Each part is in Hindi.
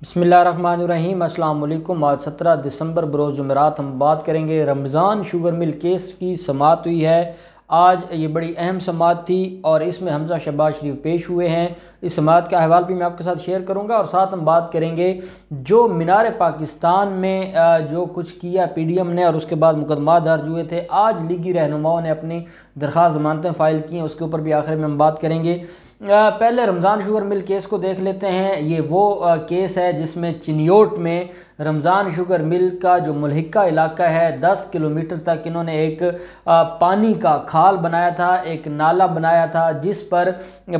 बिस्मिल्लाहिर्रहमानिर्रहीम। अस्सलाम वालेकुम। आज 17 दिसंबर बरोज़ जुमेरात हम बात करेंगे रमज़ान शुगर मिल केस की समाअत हुई है। आज ये बड़ी अहम समाअत थी और इसमें हमज़ा शहबाज शरीफ पेश हुए हैं। इस समाअत का अहवाल भी मैं आपके साथ शेयर करूंगा और साथ हम बात करेंगे जो मीनार पाकिस्तान में जो कुछ किया पीडीएम ने और उसके बाद मुकदमा दर्ज हुए थे। आज लीगी रहनुमाओं ने अपनी दरख्वास्त ज़मानतें फ़ाइल की हैं, उसके ऊपर भी आखिर में हम बात करेंगे। पहले रमज़ान शुगर मिल केस को देख लेते हैं। ये वो केस है जिसमें चिन्योट में रमज़ान शुगर मिल का जो मुल्हिका इलाका है 10 किलोमीटर तक इन्होंने एक पानी का खाल बनाया था, एक नाला बनाया था, जिस पर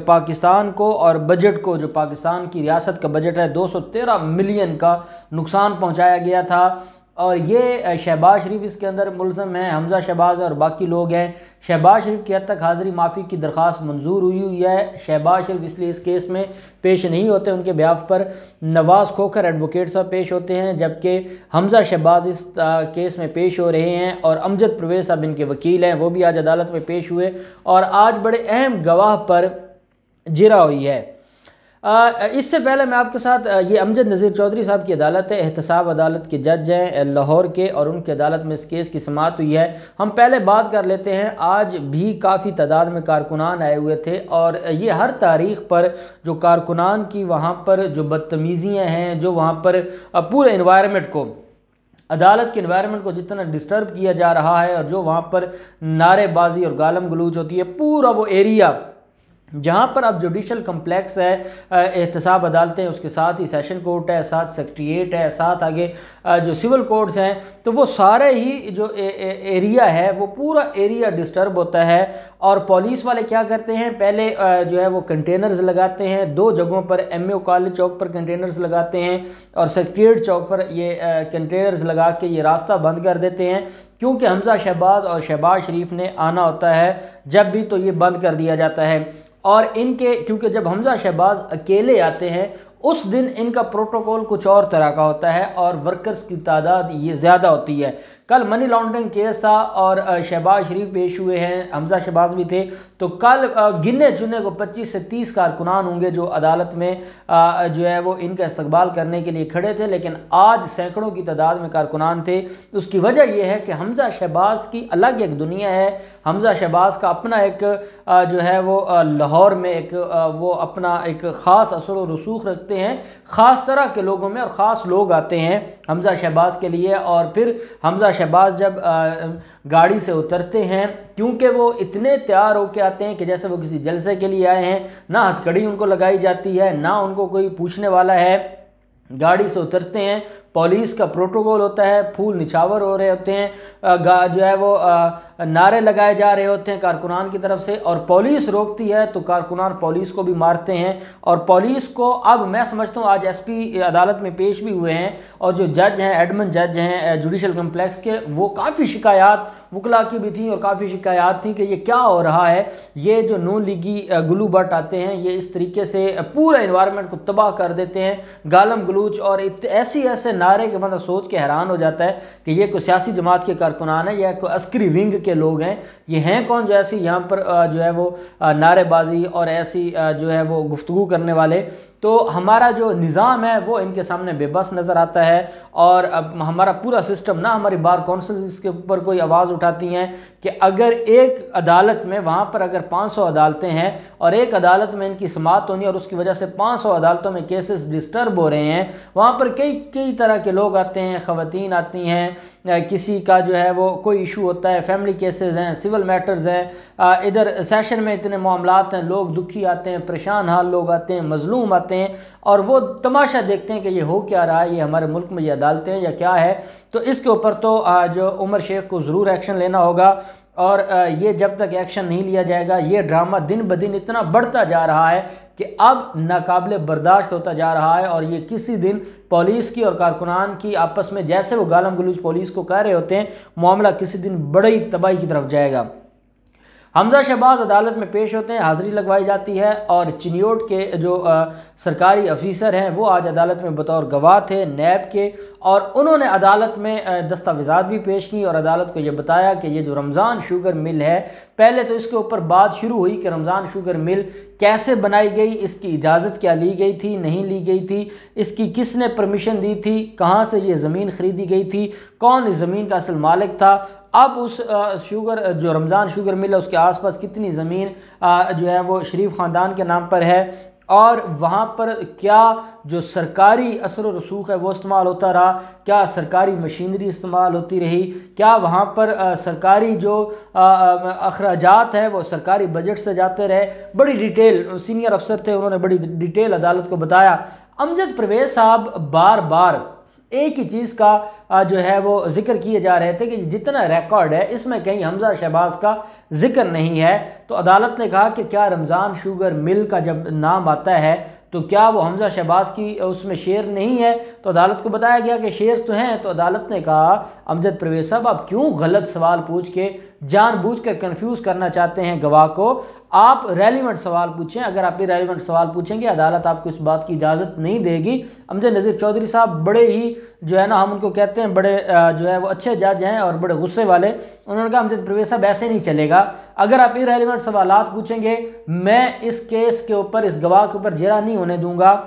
पाकिस्तान को और बजट को, जो पाकिस्तान की रियासत का बजट है, 213 मिलियन का नुकसान पहुंचाया गया था। और ये शहबाज शरीफ इसके अंदर मुलज़म हैं, हमज़ा शहबाज और बाकी लोग हैं। शहबाज शरीफ की हद तक हाज़िरी माफ़ी की दरख्वास्त मंजूर हुई है। शहबाज शरीफ इसलिए इस केस में पेश नहीं होते, उनके बिहाफ पर नवाज़ खोखर एडवोकेट साहब पेश होते हैं, जबकि हमज़ा शहबाज इस केस में पेश हो रहे हैं और अमजद परवेज़ साहब इनके वकील हैं, वो भी आज अदालत में पेश हुए और आज बड़े अहम गवाह पर जिरा हुई है। इससे पहले मैं आपके साथ ये अमजद नज़ीर चौधरी साहब की अदालत है, एहतसाब अदालत के जज हैं लाहौर के, और उनकी अदालत में इस केस की समाअत हुई है। हम पहले बात कर लेते हैं। आज भी काफ़ी तादाद में कारकुनान आए हुए थे और ये हर तारीख़ पर जो कारकुनान की वहाँ पर जो बदतमीज़ियाँ हैं, जो वहाँ पर पूरे इन्वायरमेंट को, अदालत के इन्वायरमेंट को जितना डिस्टर्ब किया जा रहा है और जो वहाँ पर नारेबाजी और गालम गलूच होती है, पूरा वो एरिया जहाँ पर अब जुडिशल कम्प्लेक्स है, एहतसाब अदालतें, उसके साथ ही सेशन कोर्ट है, साथ सेक्रेटेरिएट है, साथ आगे जो सिविल कोर्ट्स हैं, तो वो सारे ही जो एरिया है वो पूरा एरिया डिस्टर्ब होता है। और पुलिस वाले क्या करते हैं, पहले जो है वो कंटेनर्स लगाते हैं 2 जगहों पर, एमए कॉलेज चौक पर कंटेनर्स लगाते हैं और सेक्रेटेरिएट चौक पर ये कंटेनर्स लगा के ये रास्ता बंद कर देते हैं, क्योंकि हमज़ा शहबाज और शहबाज शरीफ ने आना होता है जब भी, तो ये बंद कर दिया जाता है। और इनके, क्योंकि जब हमज़ा शहबाज अकेले आते हैं उस दिन इनका प्रोटोकॉल कुछ और तरह का होता है और वर्कर्स की तादाद ये ज़्यादा होती है। कल मनी लॉन्ड्रिंग केस था और शहबाज शरीफ पेश हुए हैं, हमज़ा शहबाज भी थे, तो कल गिने चुने को 25 से 30 कारकुनान होंगे जो अदालत में जो है वो इनका इस्तकबाल करने के लिए खड़े थे, लेकिन आज सैकड़ों की तादाद में कारकुनान थे। उसकी वजह यह है कि हमज़ा शहबाज की अलग एक दुनिया है। हमज़ा शहबाज का अपना एक जो है वो लाहौर में एक वो अपना एक ख़ास असर व रसूख रखते हैं, ख़ास तरह के लोगों में, और ख़ास लोग आते हैं हमज़ा शहबाज के लिए। और फिर हमज़ा शहबाज जब गाड़ी से उतरते हैं, क्योंकि वो इतने तैयार होकर आते हैं कि जैसे वो किसी जलसे के लिए आए हैं, ना हथकड़ी उनको लगाई जाती है, ना उनको कोई पूछने वाला है। गाड़ी से उतरते हैं, पुलिस का प्रोटोकॉल होता है, फूल निछावर हो रहे होते हैं, जो है वो नारे लगाए जा रहे होते हैं कारकुनान की तरफ से, और पुलिस रोकती है तो कारकुनान पुलिस को भी मारते हैं। और पुलिस को, अब मैं समझता हूँ आज एसपी अदालत में पेश भी हुए हैं और जो जज हैं, एडमिन जज हैं जुडिशल कम्प्लेक्स के, वो काफ़ी शिकायत वकला की भी थी और काफ़ी शिकायत थी कि ये क्या हो रहा है, ये जो नून लीगी गुलू भट्ट आते हैं ये इस तरीके से पूरा इन्वायरमेंट को तबाह कर देते हैं, गालम गलूच और ऐसे नारे के, मतलब सोच के हैरान हो जाता है कि ये कोई सियासी जमात के कारकुनान है या कोई अस्करी विंग के लोग हैं, ये हैं कौन जो ऐसी यहाँ पर जो है वो नारेबाजी और ऐसी जो है वो गुफ्तगू करने वाले। तो हमारा जो निज़ाम है वो इनके सामने बेबस नज़र आता है और अब हमारा पूरा सिस्टम, ना हमारी बार काउंसिल इसके ऊपर कोई आवाज़ उठाती हैं कि अगर एक अदालत में, वहाँ पर अगर 500 अदालतें हैं और एक अदालत में इनकी समाअत होनी और उसकी वजह से 500 अदालतों में केसेस डिस्टर्ब हो रहे हैं, वहाँ पर कई तरह के लोग आते हैं, ख़वातीन आती हैं, किसी का जो है वो कोई इशू होता है, फैमिली केसेस हैं, सिविल मैटर्स हैं, इधर सेशन में इतने मामलात हैं, लोग दुखी आते हैं, परेशान हाल लोग आते हैं, मजलूम आते हैं, और वो तमाशा देखते हैं कि ये हो क्या रहा है, ये हमारे मुल्क में ये अदालतें हैं या क्या है। तो इसके ऊपर तो जो उमर शेख को ज़रूर एक्शन लेना होगा और ये जब तक एक्शन नहीं लिया जाएगा, ये ड्रामा दिन ब दिन इतना बढ़ता जा रहा है कि अब नाकाबिले बर्दाश्त होता जा रहा है। और ये किसी दिन पुलिस की और कारकुनान की आपस में, जैसे वो गालम गलूच पुलिस को कह रहे होते हैं, मामला किसी दिन बड़ी तबाही की तरफ जाएगा। हमजा शहबाज अदालत में पेश होते हैं, हाज़िरी लगवाई जाती है और चिन्योट के जो सरकारी अफीसर हैं वो आज अदालत में बतौर गवाह थे नैब के, और उन्होंने अदालत में दस्तावेज़ात भी पेश की और अदालत को ये बताया कि ये जो रमज़ान शुगर मिल है, पहले तो इसके ऊपर बात शुरू हुई कि रमज़ान शुगर मिल कैसे बनाई गई, इसकी इजाज़त क्या ली गई थी, नहीं ली गई थी, इसकी किसने परमिशन दी थी, कहाँ से ये ज़मीन ख़रीदी गई थी, कौन इस ज़मीन का असल मालिक था। अब उस शुगर जो रमज़ान शुगर मिल है उसके आसपास कितनी ज़मीन जो है वो शरीफ ख़ानदान के नाम पर है, और वहाँ पर क्या जो सरकारी असर व रसूख है वो इस्तेमाल होता रहा, क्या सरकारी मशीनरी इस्तेमाल होती रही, क्या वहाँ पर सरकारी जो अखराजात हैं वो सरकारी बजट से जाते रहे। बड़ी डिटेल सीनियर अफसर थे, उन्होंने बड़ी डिटेल अदालत को बताया। अमजद परवेज़ साहब बार बार एक ही चीज़ का जो है वो जिक्र किए जा रहे थे कि जितना रिकॉर्ड है इसमें कहीं हमजा शहबाज का जिक्र नहीं है। तो अदालत ने कहा कि क्या रमज़ान शुगर मिल का जब नाम आता है तो क्या वो हमजा शहबाज की उसमें शेयर नहीं है। तो अदालत को बताया गया कि शेयर्स तो हैं। तो अदालत ने कहा अमजद परवेज़ साहब आप क्यों गलत सवाल पूछ के जानबूझकर कंफ्यूज करना चाहते हैं गवाह को, आप रेलिवेंट सवाल पूछें। अगर आप रेलिवेंट सवाल पूछेंगे अदालत आपको इस बात की इजाज़त नहीं देगी। अमजद नज़ीर चौधरी साहब बड़े ही जो है ना, हम उनको कहते हैं बड़े जो है वो अच्छे जज हैं और बड़े गुस्से वाले। उन्होंने कहा अमजद परवेज़ साहब ऐसे नहीं चलेगा, अगर आप इरेलीवेंट सवालात पूछेंगे मैं इस केस के ऊपर, इस गवाह के ऊपर जिरा नहीं होने दूंगा,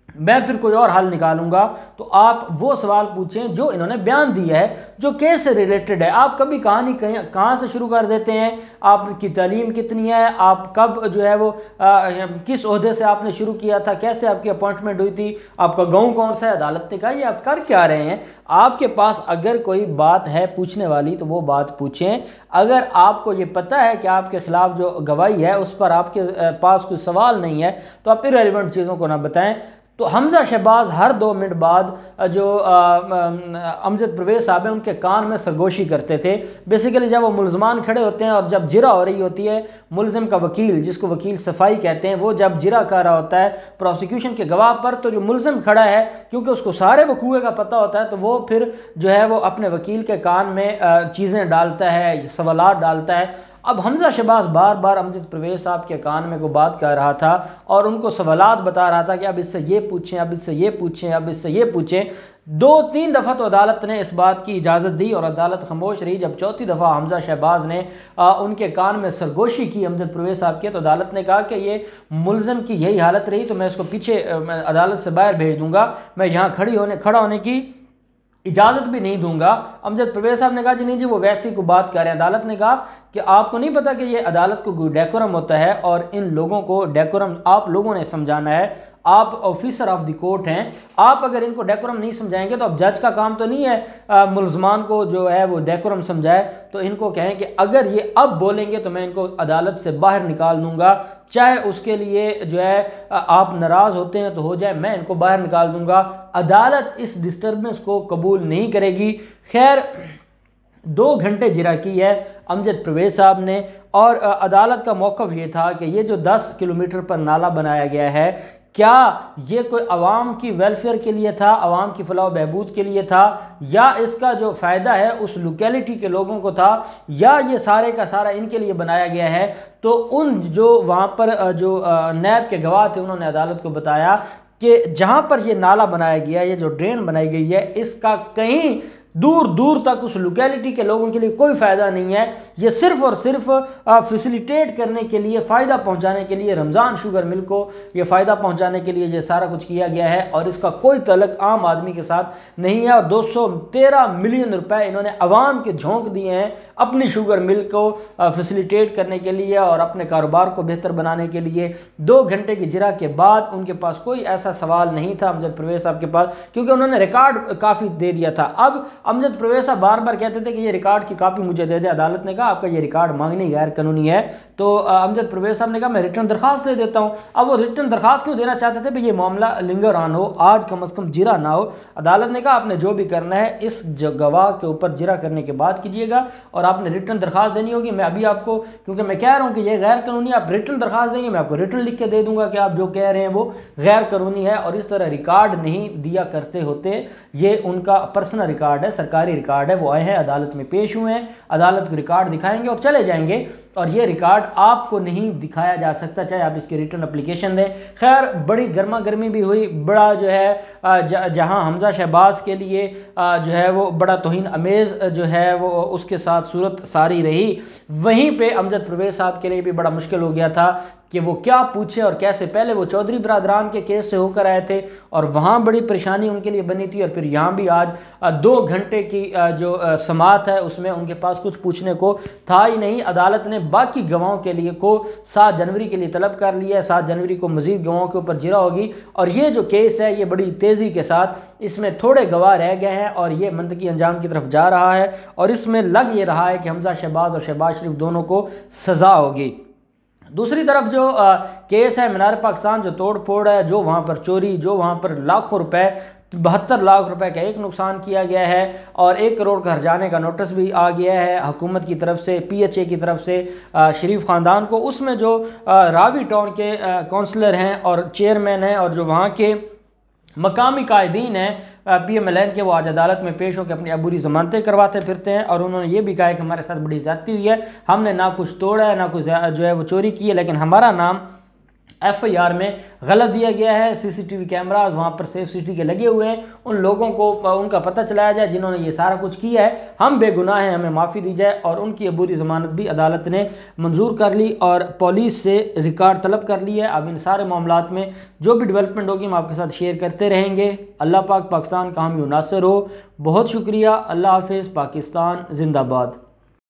मैं फिर कोई और हल निकालूंगा। तो आप वो सवाल पूछें जो इन्होंने बयान दिया है, जो केस से रिलेटेड है। आप कभी कहानी कहाँ से शुरू कर देते हैं, आपकी तालीम कितनी है, आप कब जो है वो किस ओहदे से आपने शुरू किया था, कैसे आपकी अपॉइंटमेंट हुई थी, आपका गांव कौन सा है। अदालत ने कहा ये आप कर क्या रहे हैं, आपके पास अगर कोई बात है पूछने वाली तो वो बात पूछें। अगर आपको ये पता है कि आपके खिलाफ जो गवाही है उस पर आपके पास कोई सवाल नहीं है तो आप इरेलीवेंट चीज़ों को ना बताएं। तो हमजा शहबाज हर 2 मिनट बाद जो अमजद परवेज़ साहब हैं उनके कान में सरगोशी करते थे। बेसिकली जब वो मुलजमान खड़े होते हैं और जब जिरा हो रही होती है, मुलजिम का वकील, जिसको वकील सफाई कहते हैं, वो जब जिरा कर रहा होता है प्रोसिक्यूशन के गवाह पर, तो जो मुलजिम खड़ा है क्योंकि उसको सारे वकूए का पता होता है तो वो फिर जो है वो अपने वकील के कान में चीज़ें डालता है, सवालात डालता है। अब हमजा शहबाज बार बार अमजद परवेज़ साहब के कान में को बात कर रहा था और उनको सवालात बता रहा था कि अब इससे ये पूछें, अब इससे ये पूछें, अब इससे ये पूछें। 2-3 दफ़ा तो अदालत ने इस बात की इजाज़त दी और अदालत खामोश रही। जब चौथी दफ़ा हमजा शहबाज ने उनके कान में सरगोशी की अमजद परवेज़ साहब की, तो अदालत ने कहा कि ये मुलज़िम की यही हालत रही तो मैं इसको पीछे अदालत से बाहर भेज दूँगा, मैं यहाँ खड़ा होने की इजाज़त भी नहीं दूंगा। अमजद परवेज़ साहब ने कहा जी नहीं जी, वो वैसे ही को बात कर रहे हैं। अदालत ने कहा कि आपको नहीं पता कि ये अदालत को कोई डेकोरम होता है और इन लोगों को डेकोरम आप लोगों ने समझाना है। आप ऑफिसर ऑफ द कोर्ट हैं, आप अगर इनको डेकोरम नहीं समझाएंगे तो अब जज का काम तो नहीं है मुलजमान को जो है वो डेकोरम समझाए। तो इनको कहें कि अगर ये अब बोलेंगे तो मैं इनको अदालत से बाहर निकाल दूंगा, चाहे उसके लिए जो है आप नाराज़ होते हैं तो हो जाए, मैं इनको बाहर निकाल दूंगा। अदालत इस डिस्टर्बेंस को कबूल नहीं करेगी। खैर 2 घंटे जिरा की है अमजद परवेज़ साहब ने और अदालत का मौक़िफ़ ये था कि ये जो 10 किलोमीटर पर नाला बनाया गया है, क्या ये कोई अवाम की वेलफेयर के लिए था, अवाम की फलाह बहबूद के लिए था, या इसका जो फ़ायदा है उस लोकेलिटी के लोगों को था, या ये सारे का सारा इनके लिए बनाया गया है। तो उन जो वहाँ पर जो नैब के गवाह थे उन्होंने अदालत को बताया कि जहाँ पर ये नाला बनाया गया, ये जो ड्रेन बनाई गई है, इसका कहीं दूर दूर तक उस लोकेलिटी के लोगों के लिए कोई फ़ायदा नहीं है। ये सिर्फ़ और सिर्फ फैसिलिटेट करने के लिए, फ़ायदा पहुंचाने के लिए, रमज़ान शुगर मिल को ये फ़ायदा पहुंचाने के लिए ये सारा कुछ किया गया है और इसका कोई तल्लुक़ आम आदमी के साथ नहीं है। और 213 मिलियन रुपए इन्होंने अवाम के झोंक दिए हैं अपनी शुगर मिल को फैसिलिटेट करने के लिए और अपने कारोबार को बेहतर बनाने के लिए। 2 घंटे की जिरा के बाद उनके पास कोई ऐसा सवाल नहीं था अमजद परवेज़ साहब के पास, क्योंकि उन्होंने रिकॉर्ड काफ़ी दे दिया था। अब अमजद परवेज़ साहब बार बार कहते थे कि ये रिकॉर्ड की कॉपी मुझे दे दे। अदालत ने कहा आपका ये रिकॉर्ड मांगनी गैर कानूनी है। तो अमजद परवेज़ साहब ने कहा मैं रिटर्न दरखास्त दे देता हूँ। अब वो रिटर्न दरखास्त क्यों देना चाहते थे भाई, ये मामला लिंगर ऑन हो, आज कम अज़ कम जिरा ना हो। अदालत ने कहा आपने जो भी करना है इस गवाह के ऊपर जिरा करने के बाद कीजिएगा और आपने रिटर्न दरखास्त देनी होगी। मैं अभी आपको, क्योंकि मैं कह रहा हूँ कि ये गैर कानूनी, आप रिटर्न दरखास्त देंगे, मैं आपको रिटर्न लिख के दे दूंगा कि आप जो कह रहे हैं वो गैर कानूनी है। और इस तरह रिकॉर्ड नहीं दिया करते होते, ये उनका पर्सनल रिकॉर्ड है, सरकारी रिकॉर्ड है। वो आए हैं, अदालत में पेश हुए हैं, अदालत को रिकॉर्ड दिखाएंगे और चले जाएंगे। और ये रिकॉर्ड आपको नहीं दिखाया जा सकता, चाहे आप इसकी रिटर्न एप्लीकेशन दें। खैर बड़ी गर्मा गर्मी भी हुई, बड़ा जो है जहां हमजा शहबाज के लिए जो है वो बड़ा तौहीन अमेज़ जो है वो उसके साथ सूरत सारी रही, वहीं पे अमजद परवेज़ साहब के लिए भी बड़ा मुश्किल हो गया था कि वो क्या पूछे और कैसे। पहले वो चौधरी बरादरान के केस से होकर आए थे और वहाँ बड़ी परेशानी उनके लिए बनी थी, और फिर यहाँ भी आज 2 घंटे की जो समाअत है उसमें उनके पास कुछ पूछने को था ही नहीं। अदालत ने बाकी गवाहों के लिए को 7 जनवरी के लिए तलब कर लिया है। 7 जनवरी को मज़ीद गवाहों के ऊपर जिरा होगी, और ये जो केस है ये बड़ी तेज़ी के साथ इसमें थोड़े गवाह रह गए हैं और ये मंतकी अंजाम की तरफ जा रहा है, और इसमें लग ये रहा है कि हमजा शहबाज और शहबाज शरीफ दोनों को सज़ा होगी। दूसरी तरफ जो केस है मीनार पाकिस्तान, जो तोड़ फोड़ है, जो वहाँ पर चोरी, जो वहाँ पर लाखों रुपए 72 लाख रुपए का एक नुकसान किया गया है और 1 करोड़ का हर्जाने का नोटिस भी आ गया है हुकूमत की तरफ से, PHA की तरफ से शरीफ ख़ानदान को। उसमें जो रावी टाउन के काउंसलर हैं और चेयरमैन हैं और जो वहाँ के मकामी कायदीन हैं PMLN के, वो आज अदालत में पेश होकर अपनी अबूरी ज़मानतें करवाते फिरते हैं, और उन्होंने ये भी कहा है कि हमारे साथ बड़ी ज़्यादती हुई है, हमने ना कुछ तोड़ा है ना कुछ जो है वो चोरी की है, लेकिन हमारा नाम FIR में गलत दिया गया है। CCTV कैमराज वहाँ पर सेफ सिटी के लगे हुए हैं, उन लोगों को उनका पता चलाया जाए जिन्होंने ये सारा कुछ किया है, हम बेगुनाह हैं, हमें माफ़ी दी जाए। और उनकी अबूरी ज़मानत भी अदालत ने मंजूर कर ली और पुलिस से रिकॉर्ड तलब कर लिया है। अब इन सारे मामलात में जो भी डेवलपमेंट होगी हम आपके साथ शेयर करते रहेंगे। अल्लाह पाक पाकिस्तान का हामी नासिर हो। बहुत शुक्रिया। अल्लाह हाफिज़। पाकिस्तान जिंदाबाद।